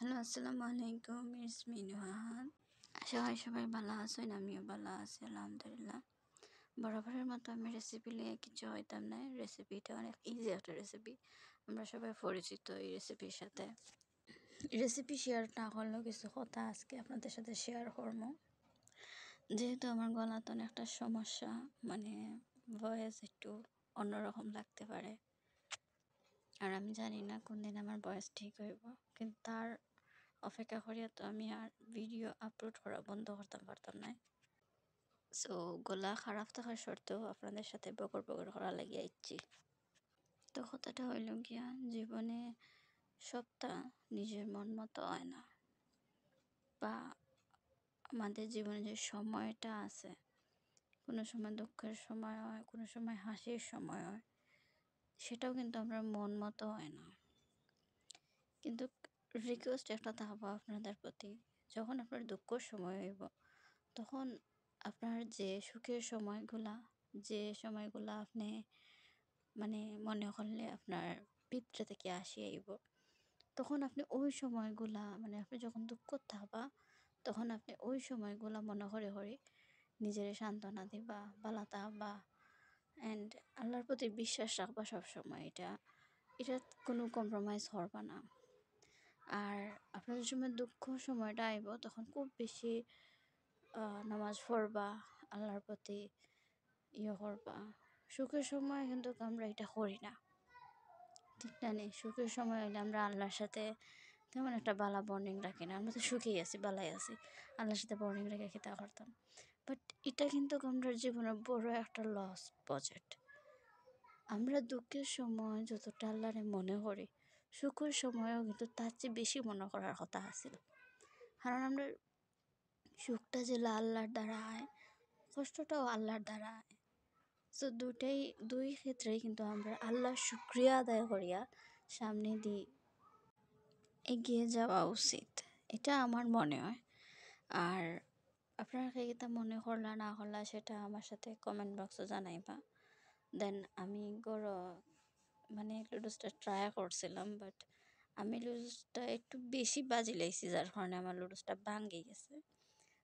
Hello, আসসালামু আলাইকুম। It's me Nuhan. আশা হয় সবাই ভালো আছেন, আমিও ভালো আছি আলহামদুলিল্লাহ। বরাবরের মতো আমি রেসিপি নিয়ে কিছু হইতাম না। রেসিপিটা অনেক ইজি একটা রেসিপি, আমরা সবাই পরিচিত এই রেসিপির সাথে। রেসিপি শেয়ার না করলেও কিছু কথা আজকে আপনাদের সাথে শেয়ার করবো। যেহেতু আমার গলাতে অনেকটা সমস্যা, মানে ভয়েস একটু অন্যরকম লাগতে পারে, আর আমি জানি না কোন দিন আমার ভয়েস ঠিক হইব, কিন্তু তার অপেক্ষা করিয়া তো আমি আর ভিডিও আপলোড করা বন্ধ করতে পারতাম না। সো গলা খারাপ থাকার সত্ত্বেও আপনাদের সাথে বকর বকর করা লাগিয়ে ইচ্ছি। তো কথাটা হইল গিয়া, জীবনে সবটা নিজের মন মতো হয় না, বা আমাদের জীবনে যে সময়টা আছে, কোনো সময় দুঃখের সময় হয়, কোনো সময় হাসির সময় হয়, সেটাও কিন্তু আমরা মন মতো হয় না। কিন্তু রিকোয়েস্ট একটা থাকবো আপনাদের প্রতি, যখন আপনার দুঃখের সময় হইব, তখন আপনার যে সুখের সময়গুলা, যে সময়গুলা আপনি মানে মনে করলে আপনার ভিতরে থেকে আসি আইব, তখন আপনি ওই সময়গুলা, মানে আপনি যখন দুঃখ থাকবা, তখন আপনি ওই সময়গুলা মনে করে নিজের সান্ত্বনা দিবা, ভালো থাকবা, অ্যান্ড আল্লাহর প্রতি বিশ্বাস রাখবা সবসময়। এটা কোনো কম্প্রোমাইজ করবা না। আর আপনার যে সময় দুঃখ সময়টা আইব, তখন খুব বেশি নামাজ পড়বা, আল্লাহর প্রতি করবা। সুখের সময় কিন্তু আমরা এটা করি না, ঠিক না? নেই, সুখের সময় হলে আমরা আল্লাহর সাথে তেমন একটা বালা বন্ডিং রাখি না। আমরা তো সুখেই আছি, বালাই আছি, আল্লাহর সাথে বন্ডিং রেখে খেতে করতাম। বাট এটা কিন্তু আমরা জীবনের বড় একটা লস বাজেট। আমরা দুঃখের সময় যতটা আল্লাহরে মনে করি, সুখের সময়ও কিন্তু তার চেয়ে বেশি মনে করার কথা আছিল। কারণ আমরা সুখটা যে আল্লাহর দ্বারা হয়, কষ্টটাও আল্লাহর দ্বারা হয়। সো দুই ক্ষেত্রেই কিন্তু আমরা আল্লাহর শুকরিয়া আদায় করিয়া সামনে দিয়ে এগিয়ে যাওয়া উচিত, এটা আমার মনে হয়। আর আপনারা এটা মনে করলা না করলা, সেটা আমার সাথে কমেন্ট বক্সে জানাইবা। দেন আমি মানে লুডুসটা ট্রাই করছিলাম, বাট আমি লুডুসটা একটু বেশি বাজি লাইছি, যার কারণে আমার লুডুসটা ভাঙে গেছে।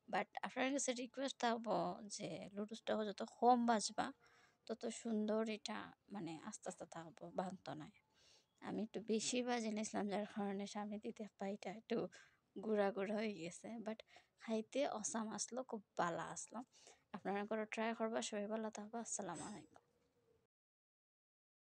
বাট আপনার কাছে রিকোয়েস্ট থাকবো যে লুডুসটা যত কম বাজবা, তত সুন্দর এটা মানে আস্তে আস্তে থাকবো, ভাঙতো নয়। আমি একটু বেশি বাজে নিয়েছিলাম, যার কারণে সামনে দিতে পাইটা একটু গুঁড়া গুঁড়া হয়ে গেছে। বাট খাইতে অসাম আসলো, খুব ভালো আসলো। আপনারা করে ট্রাই করবা। সবাই ভালো থাকবো। আসসালামু আলাইকুম।